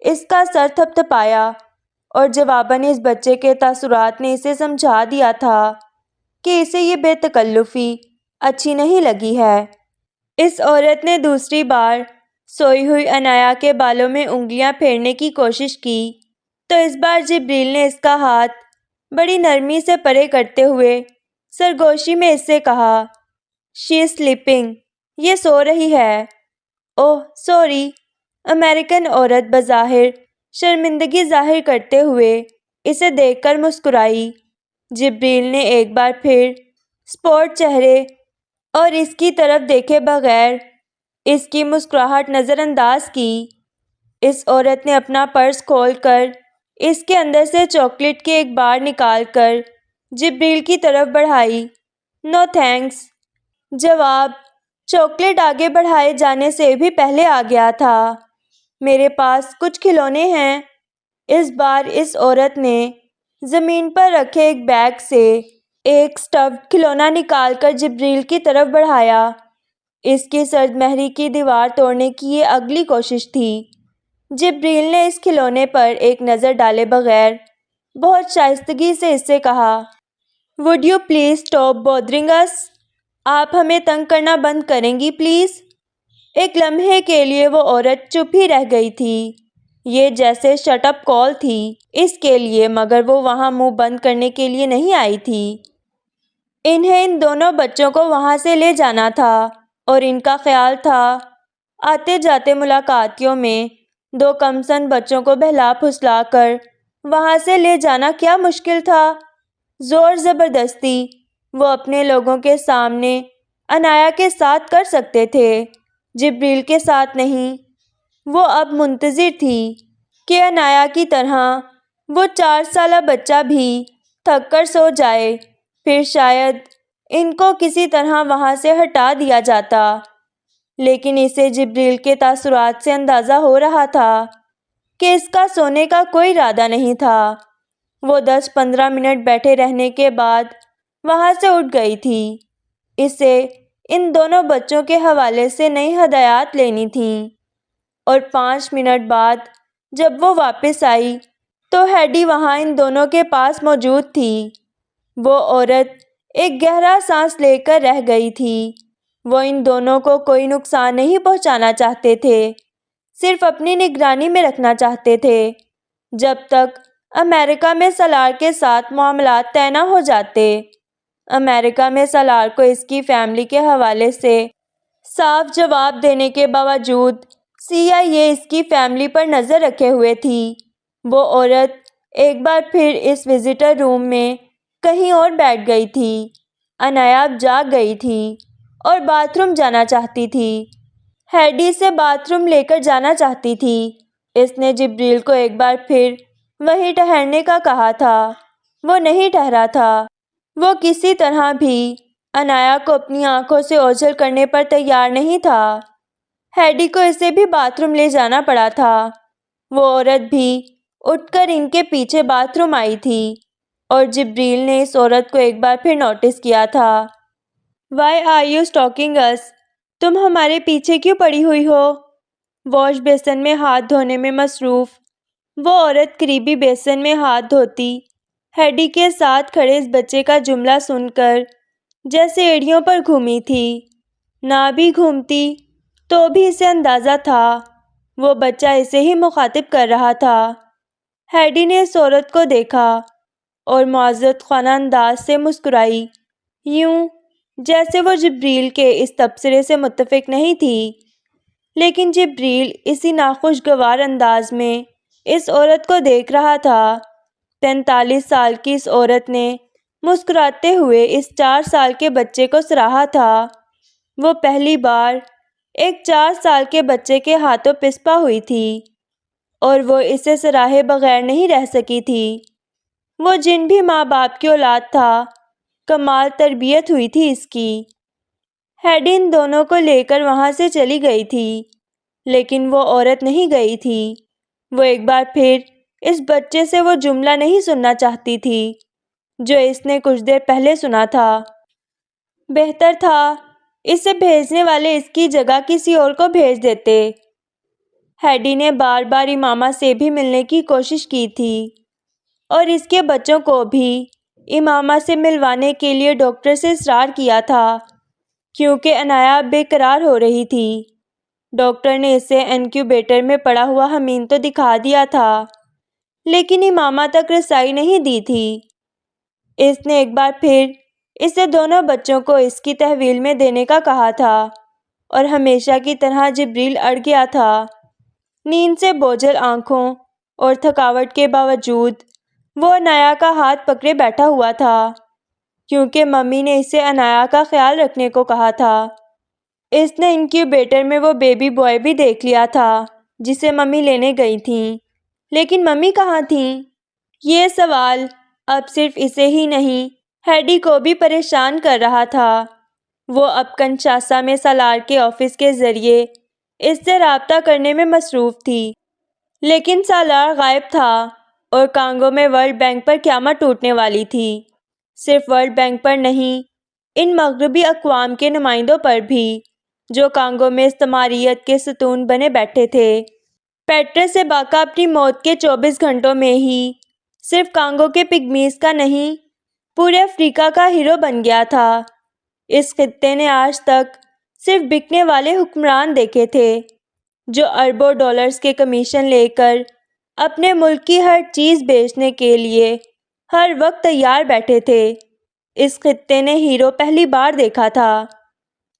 اس کا سر تھپتھپایا، اور جواباً اس بچے کے تاثرات نے اسے سمجھا دیا تھا کہ اسے یہ بے تکلفی اچھی نہیں لگی ہے۔ اس عورت نے دوسری بار سوئی ہوئی عنایا کے بالوں میں انگلیاں پھیرنے کی کوشش کی، تو اس بار جبریل نے اس کا ہاتھ بڑی نرمی سے پرے کرتے ہوئے سرگوشی میں اس سے کہا، "شی از سلیپنگ، یہ سو رہی ہے۔" "اوہ سوری۔" امریکن عورت بظاہر شرمندگی ظاہر کرتے ہوئے اسے دیکھ کر مسکرائی۔ جبریل نے ایک بار پھر اسپورٹ چہرے اور اس کی طرف دیکھے بغیر اس کی مسکراہٹ نظر انداز کی۔ اس عورت نے اپنا پرس کھول کر اس کے اندر سے چاکلیٹ کی ایک بار نکال کر جبریل کی طرف بڑھائی۔ "نو تھینکس۔" جواب چاکلیٹ آگے بڑھائے جانے سے بھی پہلے آ گیا تھا۔ "میرے پاس کچھ کھلونے ہیں۔" اس بار اس عورت نے زمین پر رکھے ایک بیگ سے ایک اسٹفڈ کھلونا نکال کر جبریل کی طرف بڑھایا۔ اس کی سرد مہری کی دیوار توڑنے کی یہ اگلی کوشش تھی۔ جبریل نے اس کھلونے پر ایک نظر ڈالے بغیر بہت شائستگی سے اس سے کہا، "would you please stop bothering us? آپ ہمیں تنگ کرنا بند کریں گی پلیز؟" ایک لمحے کے لیے وہ عورت چپ ہی رہ گئی تھی۔ یہ جیسے شٹ اپ کال تھی اس کے لیے، مگر وہ وہاں منہ بند کرنے کے لیے نہیں آئی تھی۔ انہیں ان دونوں بچوں کو وہاں سے لے جانا تھا، اور ان کا خیال تھا آتے جاتے ملاقاتیوں میں 2 کم سن بچوں کو بہلا پھسلا کر وہاں سے لے جانا کیا مشکل تھا۔ زور زبردستی وہ اپنے لوگوں کے سامنے عنایا کے ساتھ کر سکتے تھے، جبریل کے ساتھ نہیں۔ وہ اب منتظر تھی کہ عنایا کی طرح وہ 4 سالہ بچہ بھی تھک کر سو جائے، پھر شاید ان کو کسی طرح وہاں سے ہٹا دیا جاتا۔ لیکن اسے جبریل کے تاثرات سے اندازہ ہو رہا تھا کہ اس کا سونے کا کوئی ارادہ نہیں تھا۔ وہ 10-15 منٹ بیٹھے رہنے کے بعد وہاں سے اٹھ گئی تھی۔ اسے ان دونوں بچوں کے حوالے سے نئی ہدایات لینی تھیں، اور 5 منٹ بعد جب وہ واپس آئی تو ہیڈی وہاں ان دونوں کے پاس موجود تھی۔ وہ عورت ایک گہرا سانس لے کر رہ گئی تھی۔ وہ ان دونوں کو کوئی نقصان نہیں پہنچانا چاہتے تھے، صرف اپنی نگرانی میں رکھنا چاہتے تھے جب تک امریکہ میں سالار کے ساتھ معاملات طے نہ ہو جاتے۔ امریکہ میں سالار کو اس کی فیملی کے حوالے سے صاف جواب دینے کے باوجود CIA اس کی فیملی پر نظر رکھے ہوئے تھی۔ وہ عورت ایک بار پھر اس وزٹر روم میں کہیں اور بیٹھ گئی تھی۔ عنایا اب جاگ گئی تھی اور باتھ روم جانا چاہتی تھی۔ ہیڈی سے باتھ روم لے کر جانا چاہتی تھی۔ اس نے جبریل کو ایک بار پھر وہیں ٹھہرنے کا کہا تھا۔ وہ نہیں ٹھہرا تھا۔ وہ کسی طرح بھی عنایا کو اپنی آنکھوں سے اوجھل کرنے پر تیار نہیں تھا۔ ہیڈی کو اسے بھی باتھ روم لے جانا پڑا تھا۔ وہ عورت بھی اٹھ کر ان کے پیچھے باتھ روم آئی تھی، اور جبریل نے اس عورت کو ایک بار پھر نوٹس کیا تھا۔ "Why are you stalking us?" تم ہمارے پیچھے کیوں پڑی ہوئی ہو؟ واش بیسن میں ہاتھ دھونے میں مصروف وہ عورت قریبی بیسن میں ہاتھ دھوتی ہیڈی کے ساتھ کھڑے اس بچے کا جملہ سن کر جیسے ایڑیوں پر گھومی تھی۔ نہ بھی گھومتی تو بھی اسے اندازہ تھا وہ بچہ اسے ہی مخاطب کر رہا تھا۔ ہیڈی نے اس عورت کو دیکھا اور معزز خانہ انداز سے مسکرائی، یوں جیسے وہ جبریل کے اس تبصرے سے متفق نہیں تھی۔ لیکن جبریل اسی ناخوشگوار انداز میں اس عورت کو دیکھ رہا تھا۔ 43 سال کی اس عورت نے مسکراتے ہوئے اس 4 سال کے بچے کو سراہا تھا۔ وہ پہلی بار ایک 4 سال کے بچے کے ہاتھوں پسپا ہوئی تھی، اور وہ اسے سراہے بغیر نہیں رہ سکی تھی۔ وہ جن بھی ماں باپ کی اولاد تھا، کمال تربیت ہوئی تھی اس کی۔ ہیڈی ان دونوں کو لے کر وہاں سے چلی گئی تھی، لیکن وہ عورت نہیں گئی تھی۔ وہ ایک بار پھر اس بچے سے وہ جملہ نہیں سننا چاہتی تھی جو اس نے کچھ دیر پہلے سنا تھا۔ بہتر تھا اسے بھیجنے والے اس کی جگہ کسی اور کو بھیج دیتے۔ ہیڈی نے بار بار امامہ سے بھی ملنے کی کوشش کی تھی، اور اس کے بچوں کو بھی امامہ سے ملوانے کے لیے ڈاکٹر سے اصرار کیا تھا، کیونکہ عنایا بے قرار ہو رہی تھی۔ ڈاکٹر نے اسے انکیوبیٹر میں پڑا ہوا حمین تو دکھا دیا تھا، لیکن امامہ تک رسائی نہیں دی تھی۔ اس نے ایک بار پھر اسے دونوں بچوں کو اس کی تحویل میں دینے کا کہا تھا، اور ہمیشہ کی طرح جبریل اڑ گیا تھا۔ نیند سے بوجھل آنکھوں اور تھکاوٹ کے باوجود وہ عنایا کا ہاتھ پکڑے بیٹھا ہوا تھا، کیونکہ ممی نے اسے عنایا کا خیال رکھنے کو کہا تھا۔ اس نے انکیوبیٹر میں وہ بیبی بوائے بھی دیکھ لیا تھا جسے ممی لینے گئی تھیں، لیکن ممی کہاں تھیں؟ یہ سوال اب صرف اسے ہی نہیں، ہیڈی کو بھی پریشان کر رہا تھا۔ وہ اب کنشاسا میں سالار کے آفس کے ذریعے اس سے رابطہ کرنے میں مصروف تھی، لیکن سالار غائب تھا، اور کانگو میں ورلڈ بینک پر قیامت ٹوٹنے والی تھی۔ صرف ورلڈ بینک پر نہیں، ان مغربی اقوام کے نمائندوں پر بھی، جو کانگو میں استعماریت کے ستون بنے بیٹھے تھے۔ پیٹرس ایباکا اپنی موت کے 24 گھنٹوں میں ہی صرف کانگو کے پگمیز کا نہیں، پورے افریقہ کا ہیرو بن گیا تھا۔ اس خطے نے آج تک صرف بکنے والے حکمران دیکھے تھے، جو اربوں ڈالرز کے کمیشن لے کر اپنے ملک کی ہر چیز بیچنے کے لیے ہر وقت تیار بیٹھے تھے۔ اس خطے نے ہیرو پہلی بار دیکھا تھا،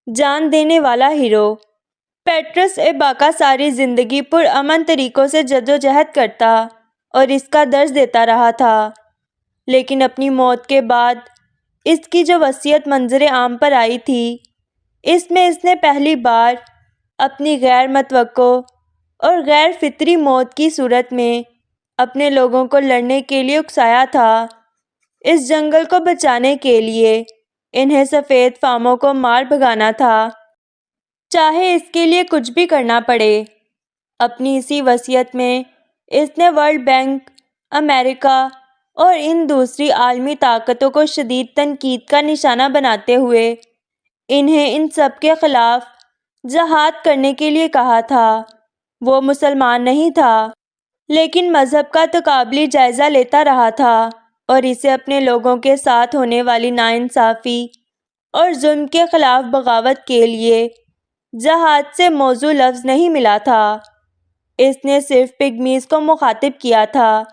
جان دینے والا ہیرو۔ پیٹرس ایباکا ساری زندگی پرامن طریقوں سے جدوجہد کرتا اور اس کا درس دیتا رہا تھا، لیکن اپنی موت کے بعد اس کی جو وصیت منظر عام پر آئی تھی، اس میں اس نے پہلی بار اپنی غیر متوقع اور غیر فطری موت کی صورت میں اپنے لوگوں کو لڑنے کے لیے اکسایا تھا۔ اس جنگل کو بچانے کے لیے انہیں سفید فاموں کو مار بھگانا تھا، چاہے اس کے لیے کچھ بھی کرنا پڑے۔ اپنی اسی وصیت میں اس نے ورلڈ بینک، امریکہ اور ان دوسری عالمی طاقتوں کو شدید تنقید کا نشانہ بناتے ہوئے انہیں ان سب کے خلاف جہاد کرنے کے لیے کہا تھا۔ وہ مسلمان نہیں تھا، لیکن مذہب کا تقابلی جائزہ لیتا رہا تھا اور اسے اپنے لوگوں کے ساتھ ہونے والی ناانصافی اور ظلم کے خلاف بغاوت کے لیے جہاد سے موزوں لفظ نہیں ملا تھا۔ اس نے صرف پگمیز کو مخاطب کیا تھا،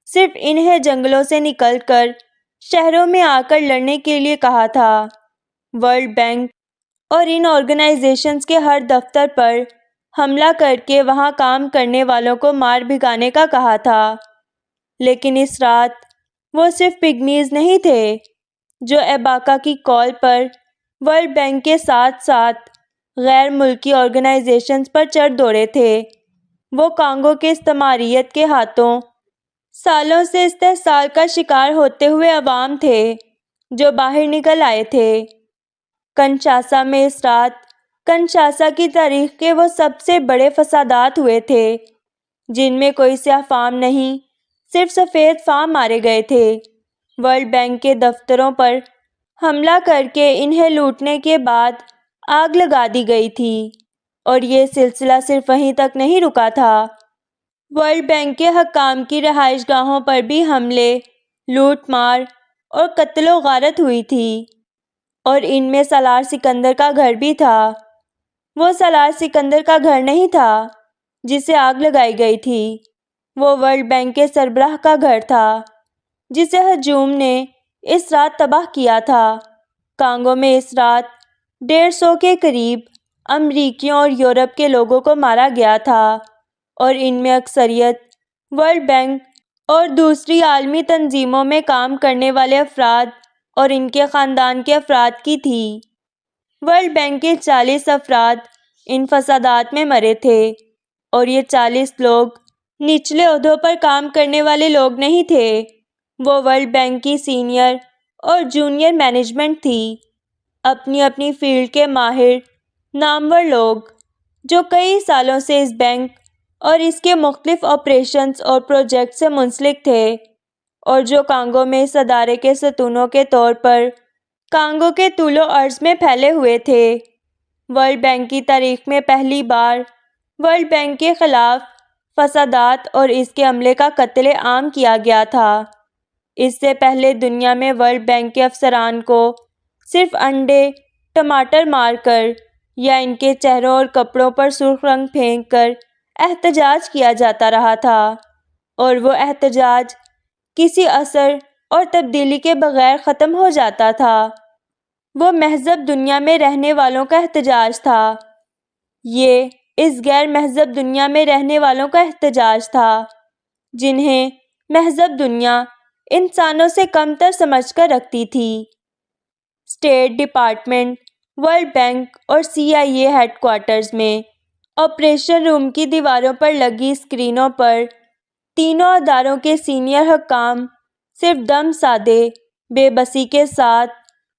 صرف انہیں جنگلوں سے نکل کر شہروں میں آ کر لڑنے کے لیے کہا تھا۔ ورلڈ بینک اور ان آرگنائزیشنز کے ہر دفتر پر حملہ کر کے وہاں کام کرنے والوں کو مار بھگانے کا کہا تھا، لیکن اس رات وہ صرف پگمیز نہیں تھے جو ایباکا کی کال پر ورلڈ بینک کے ساتھ ساتھ غیر ملکی آرگنائزیشنز پر چڑھ دوڑے تھے۔ وہ کانگو کے استعماریت کے ہاتھوں سالوں سے استحصال کا شکار ہوتے ہوئے عوام تھے جو باہر نکل آئے تھے۔ کنشاسا میں اس رات کنشاسا کی تاریخ کے وہ سب سے بڑے فسادات ہوئے تھے جن میں کوئی سیاہ فام نہیں، صرف سفید فام مارے گئے تھے۔ ورلڈ بینک کے دفتروں پر حملہ کر کے انہیں لوٹنے کے بعد آگ لگا دی گئی تھی، اور یہ سلسلہ صرف وہیں تک نہیں رکا تھا۔ ورلڈ بینک کے حکام کی رہائش گاہوں پر بھی حملے، لوٹ مار اور قتل و غارت ہوئی تھی، اور ان میں سالار سکندر کا گھر بھی تھا۔ وہ سالار سکندر کا گھر نہیں تھا جسے آگ لگائی گئی تھی، وہ ورلڈ بینک کے سربراہ کا گھر تھا جسے ہجوم نے اس رات تباہ کیا تھا۔ کانگو میں اس رات 150 کے قریب امریکیوں اور یورپ کے لوگوں کو مارا گیا تھا، اور ان میں اکثریت ورلڈ بینک اور دوسری عالمی تنظیموں میں کام کرنے والے افراد اور ان کے خاندان کے افراد کی تھی۔ ورلڈ بینک کے 40 افراد ان فسادات میں مرے تھے، اور یہ 40 لوگ نچلے عہدوں پر کام کرنے والے لوگ نہیں تھے، وہ ورلڈ بینک کی سینئر اور جونیئر مینجمنٹ تھی، اپنی اپنی فیلڈ کے ماہر نامور لوگ جو کئی سالوں سے اس بینک اور اس کے مختلف آپریشنز اور پروجیکٹ سے منسلک تھے، اور جو کانگو میں اس ادارے کے ستونوں کے طور پر کانگو کے طول و عرض میں پھیلے ہوئے تھے۔ ورلڈ بینک کی تاریخ میں پہلی بار ورلڈ بینک کے خلاف فسادات اور اس کے عملے کا قتل عام کیا گیا تھا۔ اس سے پہلے دنیا میں ورلڈ بینک کے افسران کو صرف انڈے، ٹماٹر مار کر یا ان کے چہروں اور کپڑوں پر سرخ رنگ پھینک کر احتجاج کیا جاتا رہا تھا، اور وہ احتجاج کسی اثر اور تبدیلی کے بغیر ختم ہو جاتا تھا۔ وہ مہذب دنیا میں رہنے والوں کا احتجاج تھا، یہ اس غیر مہذب دنیا میں رہنے والوں کا احتجاج تھا جنہیں مہذب دنیا انسانوں سے کم تر سمجھ کر رکھتی تھی۔ اسٹیٹ ڈپارٹمنٹ، ورلڈ بینک اور CIA ہیڈ کوارٹرز میں آپریشن روم کی دیواروں پر لگی اسکرینوں پر تینوں اداروں کے سینئر حکام صرف دم سادے بے بسی کے ساتھ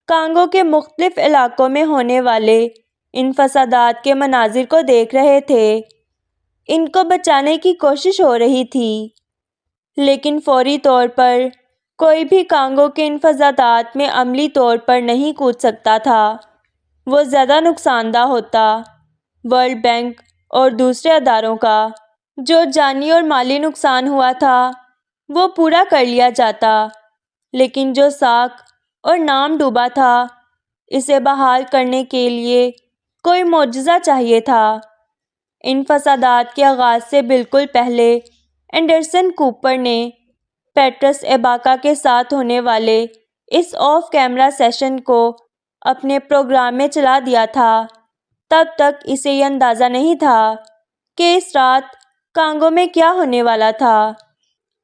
کانگو کے مختلف علاقوں میں ہونے والے ان فسادات کے مناظر کو دیکھ رہے تھے۔ ان کو بچانے کی کوشش ہو رہی تھی، لیکن فوری طور پر کوئی بھی کانگو کے ان فسادات میں عملی طور پر نہیں کود سکتا تھا، وہ زیادہ نقصان دہ ہوتا۔ ورلڈ بینک اور دوسرے اداروں کا جو جانی اور مالی نقصان ہوا تھا وہ پورا کر لیا جاتا، لیکن جو ساکھ اور نام ڈوبا تھا اسے بحال کرنے کے لیے کوئی معجزہ چاہیے تھا۔ ان فسادات کے آغاز سے بالکل پہلے اینڈرسن کوپر نے پیٹرس ایباکا کے ساتھ ہونے والے اس آف کیمرہ سیشن کو اپنے پروگرام میں چلا دیا تھا۔ تب تک اسے یہ اندازہ نہیں تھا کہ اس رات کانگو میں کیا ہونے والا تھا۔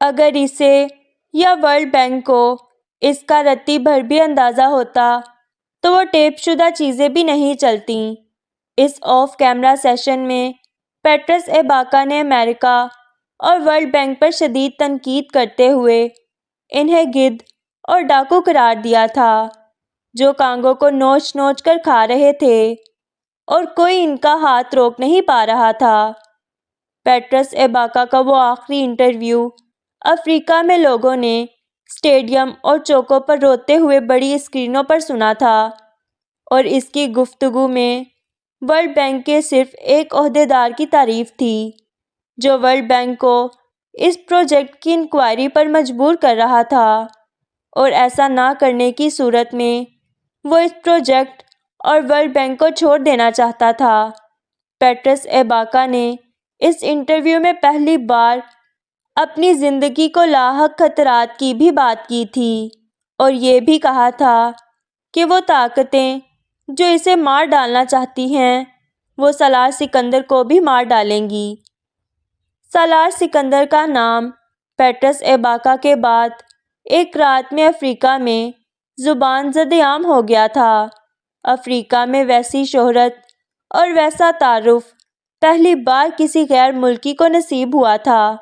اگر اسے یا ورلڈ بینک کو اس کا رتی بھر بھی اندازہ ہوتا تو وہ ٹیپ شدہ چیزیں بھی نہیں چلتیں۔ اس آف کیمرہ سیشن میں پیٹرس ایباکا نے امریکہ اور ورلڈ بینک پر شدید تنقید کرتے ہوئے انہیں گدھ اور ڈاکو قرار دیا تھا جو کانگو کو نوچ نوچ کر کھا رہے تھے اور کوئی ان کا ہاتھ روک نہیں پا رہا تھا۔ پیٹرس ایباکا کا وہ آخری انٹرویو افریقہ میں لوگوں نے اسٹیڈیم اور چوکوں پر روتے ہوئے بڑی اسکرینوں پر سنا تھا، اور اس کی گفتگو میں ورلڈ بینک کے صرف ایک عہدیدار کی تعریف تھی جو ورلڈ بینک کو اس پروجیکٹ کی انکوائری پر مجبور کر رہا تھا، اور ایسا نہ کرنے کی صورت میں وہ اس پروجیکٹ اور ورلڈ بینک کو چھوڑ دینا چاہتا تھا۔ پیٹرس ایباکا نے اس انٹرویو میں پہلی بار اپنی زندگی کو لاحق خطرات کی بھی بات کی تھی اور یہ بھی کہا تھا کہ وہ طاقتیں جو اسے مار ڈالنا چاہتی ہیں وہ سالار سکندر کو بھی مار ڈالیں گی۔ سالار سکندر کا نام پیٹرس ایباکا کے بعد ایک رات میں افریقہ میں زبان زد عام ہو گیا تھا۔ افریقہ میں ویسی شہرت اور ویسا تعارف پہلی بار کسی غیر ملکی کو نصیب ہوا تھا۔